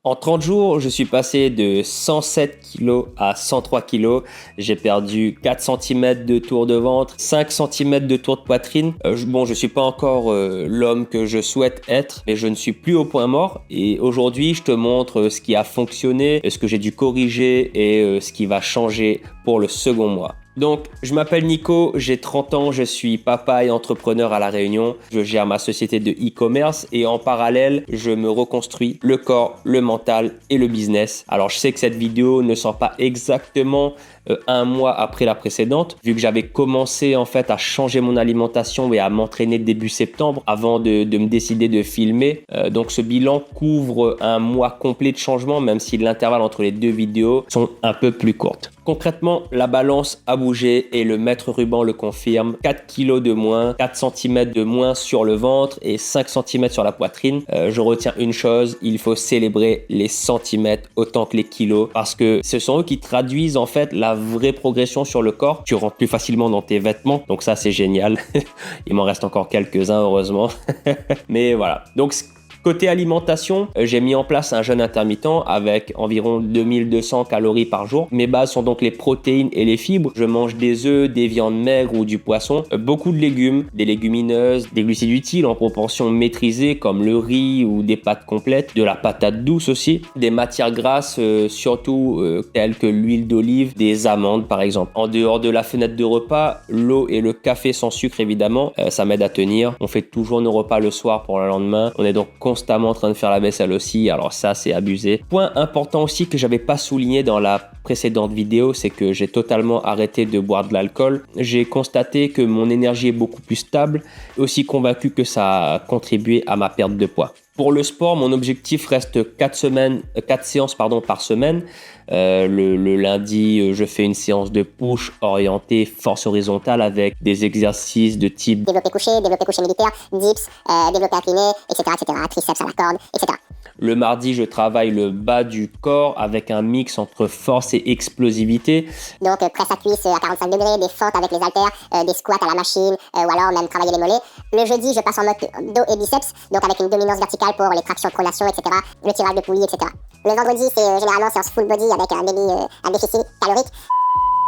En 30 jours, je suis passé de 107 kg à 103 kg. J'ai perdu 4 cm de tour de ventre, 5 cm de tour de poitrine. Je suis pas encore l'homme que je souhaite être, mais je ne suis plus au point mort. Et aujourd'hui, je te montre ce qui a fonctionné, ce que j'ai dû corriger et ce qui va changer pour le second mois. Donc, je m'appelle Nico, j'ai 30 ans, je suis papa et entrepreneur à La Réunion. Je gère ma société de e-commerce et en parallèle, je me reconstruis le corps, le mental et le business. Alors, je sais que cette vidéo ne sort pas exactement un mois après la précédente, vu que j'avais commencé en fait à changer mon alimentation et à m'entraîner début septembre avant de me décider de filmer. Donc, ce bilan couvre un mois complet de changement, même si l'intervalle entre les deux vidéos sont un peu plus courtes. Concrètement, la balance a bougé et le maître ruban le confirme. 4 kg de moins, 4 cm de moins sur le ventre et 5 cm sur la poitrine. Je retiens une chose, il faut célébrer les centimètres autant que les kilos parce que ce sont eux qui traduisent en fait la vraie progression sur le corps. Tu rentres plus facilement dans tes vêtements, donc ça c'est génial. Il m'en reste encore quelques-uns heureusement. Mais voilà. Donc côté alimentation, j'ai mis en place un jeûne intermittent avec environ 2200 calories par jour. Mes bases sont donc les protéines et les fibres. Je mange des œufs, des viandes maigres ou du poisson, beaucoup de légumes, des légumineuses, des glucides utiles en proportion maîtrisée comme le riz ou des pâtes complètes, de la patate douce aussi, des matières grasses surtout telles que l'huile d'olive, des amandes par exemple. En dehors de la fenêtre de repas, l'eau et le café sans sucre évidemment, ça m'aide à tenir. On fait toujours nos repas le soir pour le lendemain. On est donc constamment en train de faire la vaisselle aussi, alors ça c'est abusé. Point important aussi que j'avais pas souligné dans la précédente vidéo, c'est que j'ai totalement arrêté de boire de l'alcool. J'ai constaté que mon énergie est beaucoup plus stable, aussi convaincu que ça a contribué à ma perte de poids. Pour le sport, mon objectif reste 4 séances par semaine. Le lundi, je fais une séance de push orientée force horizontale avec des exercices de type développé couché militaire, dips, développé incliné, etc., triceps à la corde, etc. Le mardi, je travaille le bas du corps avec un mix entre force et explosivité. Donc presse à cuisse à 45 degrés, des fentes avec les haltères, des squats à la machine ou alors même travailler les mollets. Le jeudi, je passe en mode dos et biceps, donc avec une dominance verticale pour les tractions, pronation, etc. Le tirage de poulie, etc. Le vendredi, c'est généralement séance full body avec un déficit calorique.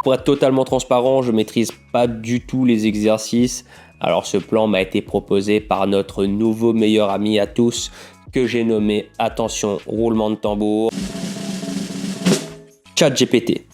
Pour être totalement transparent, je maîtrise pas du tout les exercices. Alors ce plan m'a été proposé par notre nouveau meilleur ami à tous que j'ai nommé, attention, roulement de tambour, ChatGPT.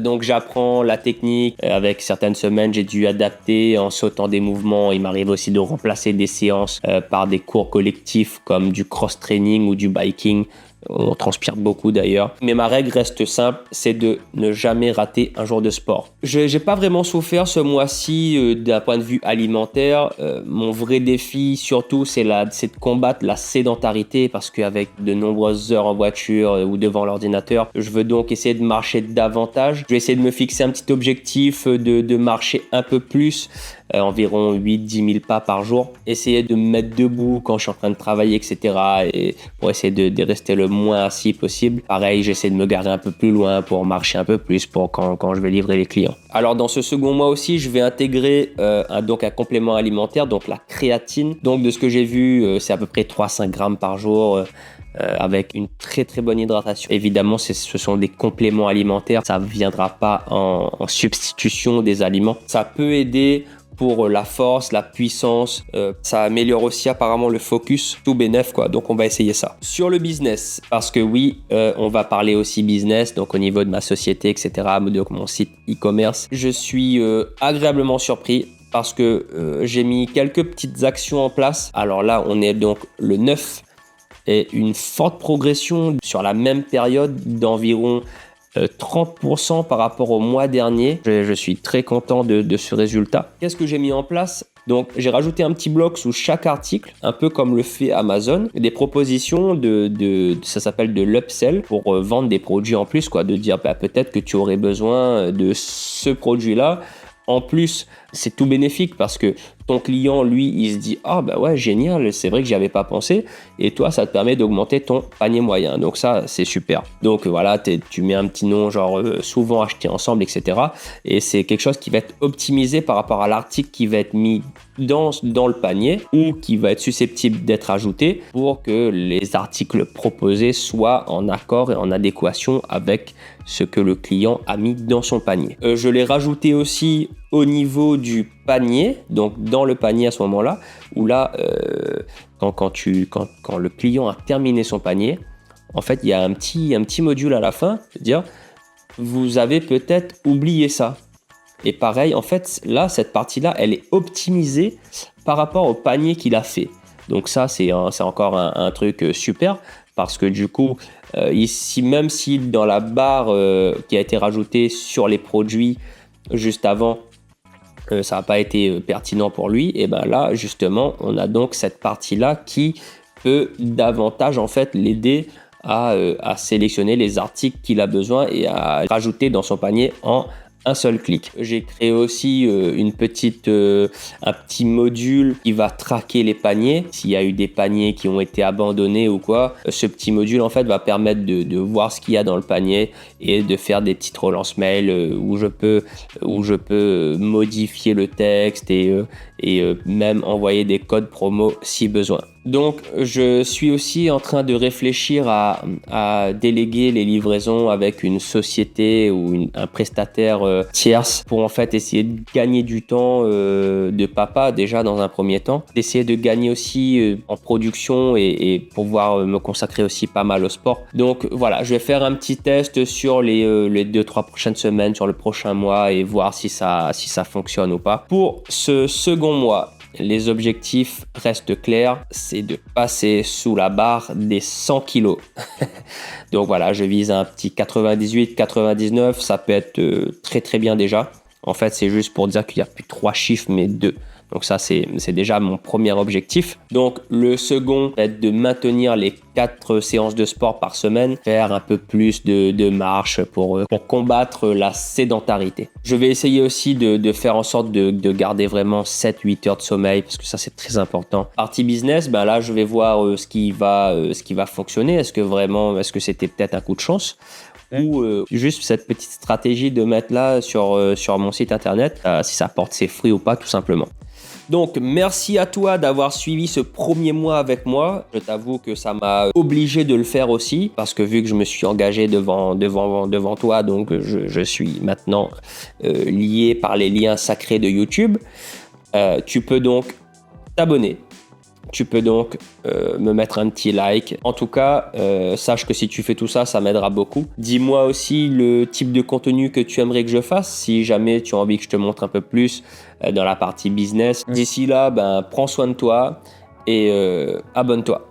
Donc j'apprends la technique. Avec certaines semaines, j'ai dû adapter en sautant des mouvements. Il m'arrive aussi de remplacer des séances par des cours collectifs comme du cross-training ou du biking. On transpire beaucoup d'ailleurs. Mais ma règle reste simple, c'est de ne jamais rater un jour de sport. J'ai pas vraiment souffert ce mois-ci d'un point de vue alimentaire. Mon vrai défi surtout, c'est de combattre la sédentarité parce qu'avec de nombreuses heures en voiture ou devant l'ordinateur, je veux donc essayer de marcher davantage. Je vais essayer de me fixer un petit objectif de marcher un peu plus, environ 8-10 000 pas par jour. Essayer de me mettre debout quand je suis en train de travailler, etc. Et pour essayer de rester le moins assis possible. Pareil, j'essaie de me garer un peu plus loin pour marcher un peu plus pour quand je vais livrer les clients. Alors dans ce second mois aussi, je vais intégrer un complément alimentaire, donc la créatine. Donc de ce que j'ai vu, c'est à peu près 3-5 grammes par jour. Avec une très très bonne hydratation. Évidemment, ce sont des compléments alimentaires, ça ne viendra pas en substitution des aliments. Ça peut aider pour la force, la puissance, ça améliore aussi apparemment le focus, tout bénef quoi, donc on va essayer ça. Sur le business, parce que oui, on va parler aussi business, donc au niveau de ma société, etc., donc mon site e-commerce, je suis agréablement surpris parce que j'ai mis quelques petites actions en place. Alors là, on est donc le 9 et une forte progression sur la même période d'environ 30% par rapport au mois dernier. Je suis très content de ce résultat. Qu'est-ce que j'ai mis en place ? Donc, j'ai rajouté un petit bloc sous chaque article, un peu comme le fait Amazon, des propositions ça s'appelle de l'upsell pour vendre des produits en plus, quoi, de dire peut-être que tu aurais besoin de ce produit-là en plus c'est tout bénéfique parce que ton client, lui, il se dit ah bah ouais, génial, c'est vrai que j'y avais pas pensé, et toi ça te permet d'augmenter ton panier moyen, donc ça c'est super. Donc voilà, tu mets un petit nom genre souvent acheté ensemble, etc., et c'est quelque chose qui va être optimisé par rapport à l'article qui va être mis dans le panier ou qui va être susceptible d'être ajouté pour que les articles proposés soient en accord et en adéquation avec ce que le client a mis dans son panier. Je l'ai rajouté aussi au niveau du panier, donc dans le panier à ce moment-là, où là, quand le client a terminé son panier, en fait, il y a un petit module à la fin, c'est-à-dire, vous avez peut-être oublié ça. Et pareil, en fait, là, cette partie-là, elle est optimisée par rapport au panier qu'il a fait. Donc ça, c'est encore un truc super, parce que du coup, ici, même si dans la barre qui a été rajoutée sur les produits juste avant, ça n'a pas été pertinent pour lui, et bien là, justement, on a donc cette partie-là qui peut davantage en fait l'aider à sélectionner les articles qu'il a besoin et à rajouter dans son panier en un seul clic. J'ai créé aussi un petit module qui va traquer les paniers. S'il y a eu des paniers qui ont été abandonnés ou quoi, ce petit module en fait va permettre de voir ce qu'il y a dans le panier et de faire des petites relances mail où je peux modifier le texte et même envoyer des codes promo si besoin. Donc, je suis aussi en train de réfléchir à déléguer les livraisons avec une société ou un prestataire tierce pour en fait essayer de gagner du temps de papa déjà dans un premier temps, d'essayer de gagner aussi en production et pouvoir me consacrer aussi pas mal au sport. Donc voilà, je vais faire un petit test sur les 2-3 prochaines semaines, sur le prochain mois et voir si ça fonctionne ou pas. Pour ce second mois, les objectifs restent clairs, c'est de passer sous la barre des 100 kilos. Donc voilà, je vise un petit 98, 99, ça peut être très très bien déjà. En fait, c'est juste pour dire qu'il n'y a plus 3 chiffres, mais 2. Donc ça, c'est déjà mon premier objectif. Donc le second va être de maintenir les 4 séances de sport par semaine, faire un peu plus de marche pour combattre la sédentarité. Je vais essayer aussi de faire en sorte de garder vraiment 7-8 heures de sommeil, parce que ça, c'est très important. Partie business, ben là, je vais voir ce qui va fonctionner. Est-ce que c'était peut-être un coup de chance ? Ou juste cette petite stratégie de mettre là sur mon site internet, si ça porte ses fruits ou pas, tout simplement. Donc merci à toi d'avoir suivi ce premier mois avec moi. Je t'avoue que ça m'a obligé de le faire aussi, parce que vu que je me suis engagé devant toi, donc je suis maintenant lié par les liens sacrés de YouTube. Tu peux donc t'abonner. Tu peux donc me mettre un petit like. En tout cas, sache que si tu fais tout ça, ça m'aidera beaucoup. Dis-moi aussi le type de contenu que tu aimerais que je fasse, si jamais tu as envie que je te montre un peu plus dans la partie business. D'ici là, prends soin de toi et abonne-toi.